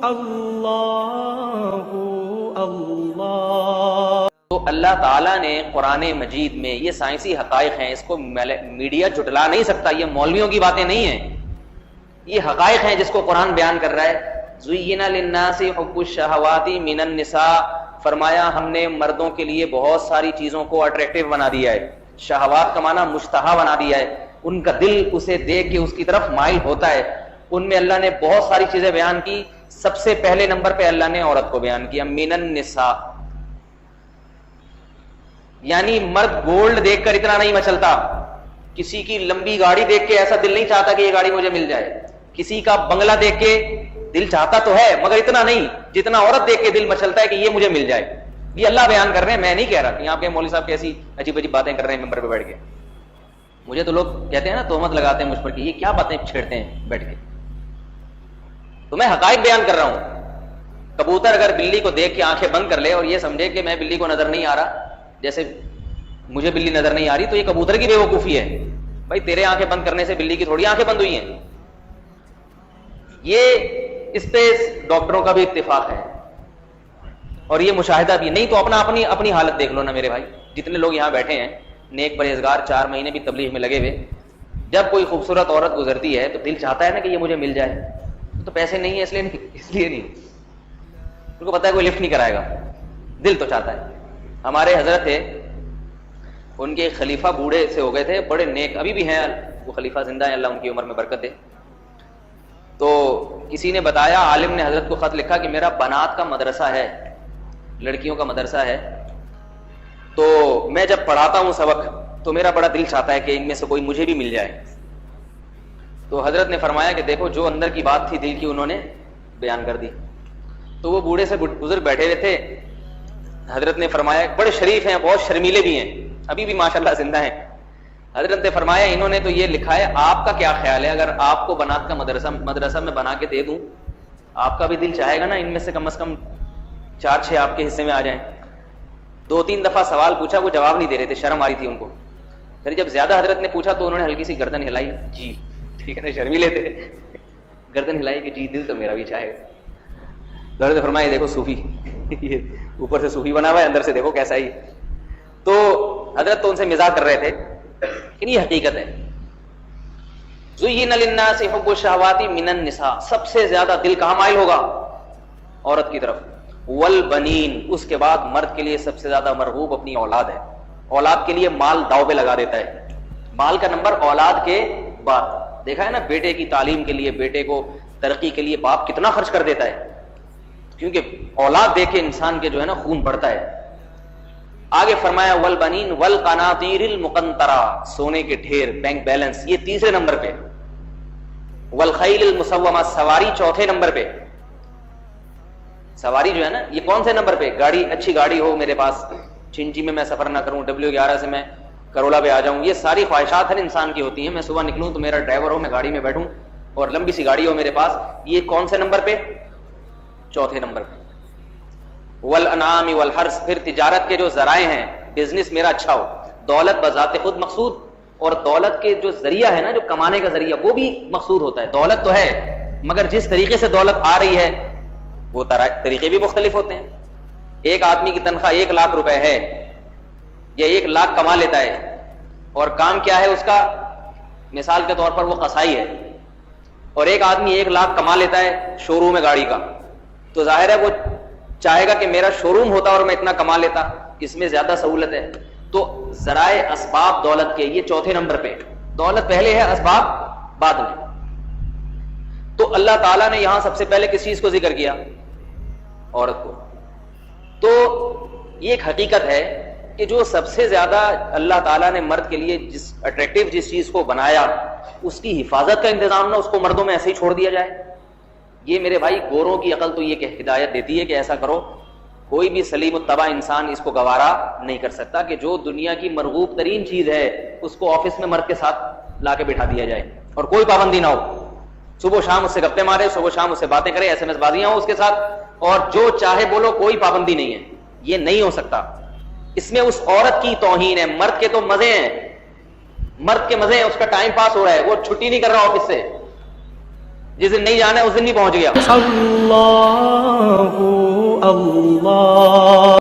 اللہ اللہ۔ تو اللہ تعالیٰ نے قرآن مجید میں یہ سائنسی حقائق ہیں، اس کو میڈیا جھٹلا نہیں سکتا، یہ مولویوں کی باتیں نہیں ہیں، یہ حقائق ہیں جس کو قرآن بیان کر رہا ہے۔ زُيِّنَ لِلنَّاسِ حُبُّ الشَّهَوَاتِ مِنَ النِّسَاءِ، فرمایا ہم نے مردوں کے لیے بہت ساری چیزوں کو اٹریکٹیو بنا دیا ہے، شہوات کا معنی مشتہا بنا دیا ہے، ان کا دل اسے دیکھ کے اس کی طرف مائل ہوتا ہے۔ ان میں اللہ نے بہت ساری چیزیں بیان کی، سب سے پہلے نمبر پہ اللہ نے عورت کو بیان کیا، مِنَ النِّسَاء، یعنی مرد گولڈ دیکھ کر اتنا نہیں مچلتا، کسی کی لمبی گاڑی دیکھ کے ایسا دل نہیں چاہتا کہ یہ گاڑی مجھے مل جائے، کسی کا بنگلہ دیکھ کے دل چاہتا تو ہے مگر اتنا نہیں جتنا عورت دیکھ کے دل مچلتا ہے کہ یہ مجھے مل جائے۔ یہ اللہ بیان کر رہے ہیں، میں نہیں کہہ رہا۔ یہاں پہ مولوی صاحب کیسی عجیب عجیب باتیں کر رہے ہیں ممبر پہ بیٹھ کے، مجھے تو لوگ کہ نا تہمت لگاتے ہیں مجھ پر کہ یہ کیا باتیں چھیڑتے ہیں بیٹھ کے، تو میں حقائق بیان کر رہا ہوں۔ کبوتر اگر بلی کو دیکھ کے آنکھیں بند کر لے اور یہ سمجھے کہ میں بلی کو نظر نہیں آ رہا، جیسے مجھے بلی نظر نہیں آ رہی، تو یہ کبوتر کی بے وقوفی ہے۔ بھائی تیرے آنکھیں بند کرنے سے بلی کی تھوڑی آنکھیں بند ہوئی ہیں۔ یہ اس پہ ڈاکٹروں کا بھی اتفاق ہے اور یہ مشاہدہ بھی نہیں، تو اپنی حالت دیکھ لو نا میرے بھائی، جتنے لوگ یہاں بیٹھے ہیں نیک پرہیزگار، 4 مہینے بھی تبلیغ میں لگے ہوئے، جب کوئی خوبصورت عورت گزرتی ہے تو دل چاہتا ہے نا کہ یہ مجھے مل جائے، تو پیسے نہیں ہے اس لیے نہیں، ان کو پتا ہے کوئی لفٹ نہیں کرائے گا، دل تو چاہتا ہے۔ ہمارے حضرت تھے، ان کے خلیفہ بوڑھے سے ہو گئے تھے، بڑے نیک، ابھی بھی ہیں وہ خلیفہ زندہ ہیں، اللہ ان کی عمر میں برکت دے۔ تو کسی نے بتایا، عالم نے حضرت کو خط لکھا کہ میرا بنات کا مدرسہ ہے، لڑکیوں کا مدرسہ ہے، تو میں جب پڑھاتا ہوں سبق تو میرا بڑا دل چاہتا ہے کہ ان میں سے کوئی مجھے بھی مل جائے۔ تو حضرت نے فرمایا کہ دیکھو جو اندر کی بات تھی دل کی انہوں نے بیان کر دی۔ تو وہ بوڑھے سے بزرگ بیٹھے ہوئے تھے، حضرت نے فرمایا، بڑے شریف ہیں، بہت شرمیلے بھی ہیں، ابھی بھی ماشاءاللہ زندہ ہیں۔ حضرت نے فرمایا انہوں نے تو یہ لکھا ہے، آپ کا کیا خیال ہے اگر آپ کو بنات کا مدرسہ میں بنا کے دے دوں، آپ کا بھی دل چاہے گا نا ان میں سے کم از کم 4-6 آپ کے حصے میں آ جائیں۔ 2-3 دفعہ سوال پوچھا، وہ جواب نہیں دے رہے تھے، شرم آ رہی تھی ان کو۔ پھر جب زیادہ حضرت نے پوچھا تو انہوں نے ہلکی سی گردن ہلائی، جی ٹھیک ہے نا، شرمیلے تھے، گردن ہلائی کہ جی دل تو میرا بھی چاہے گا۔ حضرت نے فرمایا دیکھو صوفی، یہ اوپر سے صوفی بنا ہوا ہے، اندر سے دیکھو کیسا ہی۔ تو حضرت تو ان سے مزاح کر رہے تھے، لیکن یہ حقیقت ہے۔ زُيِّنَ لِلنَّاسِ حُبُّ الشَّهَوَاتِ مِنَ النِّسَاءِ، سب سے زیادہ دل کہاں مائل ہوگا؟ عورت کی طرف۔ وَالْبَنِينَ، اس کے بعد مرد کے لیے سب سے زیادہ مرغوب اپنی اولاد ہے، اولاد کے لیے مال داؤ پہ لگا دیتا ہے، مال کا نمبر اولاد کے بعد۔ دیکھا ہے نا بیٹے کی تعلیم کے لیے، بیٹے کو ترقی کے لیے باپ کتنا خرچ کر دیتا ہے، کیونکہ اولاد دیکھ کے انسان کے جو ہے نا خون بڑھتا ہے۔ آگے فرمایا والبنین والقناطیر المقنطرہ، سونے کے ڈھیر، بینک بیلنس، یہ 3 نمبر پہ۔ والخیل المسومہ، سواری 4 نمبر پہ۔ سواری جو ہے نا یہ کون سے نمبر پہ؟ گاڑی، اچھی گاڑی ہو میرے پاس، چنچی میں سفر نہ کروں، W11 سے میں کرولا پہ آ جاؤں، یہ ساری خواہشات ہر انسان کی ہوتی ہیں۔ میں صبح نکلوں تو میرا ڈرائیور ہو، میں گاڑی میں بیٹھوں اور لمبی سی گاڑی ہو میرے پاس، یہ کون سے نمبر پہ؟ 4 نمبر پہ۔ والانعام والحرث، پھر تجارت کے جو ذرائع ہیں، بزنس میرا اچھا ہو، دولت بذات خود مقصود، اور دولت کے جو ذریعہ ہے نا، جو کمانے کا ذریعہ، وہ بھی مقصود ہوتا ہے۔ دولت تو ہے مگر جس طریقے سے دولت آ رہی ہے وہ طریقے بھی مختلف ہوتے ہیں۔ ایک آدمی کی تنخواہ 1 لاکھ روپے ہے یا 1 لاکھ کما لیتا ہے، اور کام کیا ہے اس کا؟ مثال کے طور پر وہ قصائی ہے، اور ایک آدمی 1 لاکھ کما لیتا ہے شو روم ہے گاڑی کا، تو ظاہر ہے وہ چاہے گا کہ میرا شو روم ہوتا اور میں اتنا کما لیتا، اس میں زیادہ سہولت ہے۔ تو ذرائع اسباب دولت کے یہ 4 نمبر پہ، دولت پہلے ہے، اسباب بعد میں۔ تو اللہ تعالیٰ نے یہاں سب سے پہلے کس چیز کو ذکر کیا؟ عورت کو۔ تو یہ ایک حقیقت ہے کہ جو سب سے زیادہ اللہ تعالیٰ نے مرد کے لیے جس چیز کو بنایا، اس کی حفاظت کا انتظام نہ اس کو مردوں میں ایسے ہی چھوڑ دیا جائے۔ یہ میرے بھائی گوروں کی عقل تو یہ کہ ہدایت دیتی ہے کہ ایسا کرو، کوئی بھی سلیم الطبع انسان اس کو گوارا نہیں کر سکتا کہ جو دنیا کی مرغوب ترین چیز ہے اس کو آفس میں مرد کے ساتھ لا کے بٹھا دیا جائے اور کوئی پابندی نہ ہو، صبح شام اس سے گپے مارے، صبح شام اس سے باتیں کرے، SMS بازیاں ہوں اس کے ساتھ، اور جو چاہے بولو، کوئی پابندی نہیں ہے۔ یہ نہیں ہو سکتا، اس میں اس عورت کی توہین ہے۔ مرد کے تو مزے ہیں، مرد کے مزے ہیں، اس کا ٹائم پاس ہو رہا ہے، وہ چھٹی نہیں کر رہا آفس سے، جس دن نہیں جانا ہے اس دن نہیں پہنچ گیا. اللہ اللہ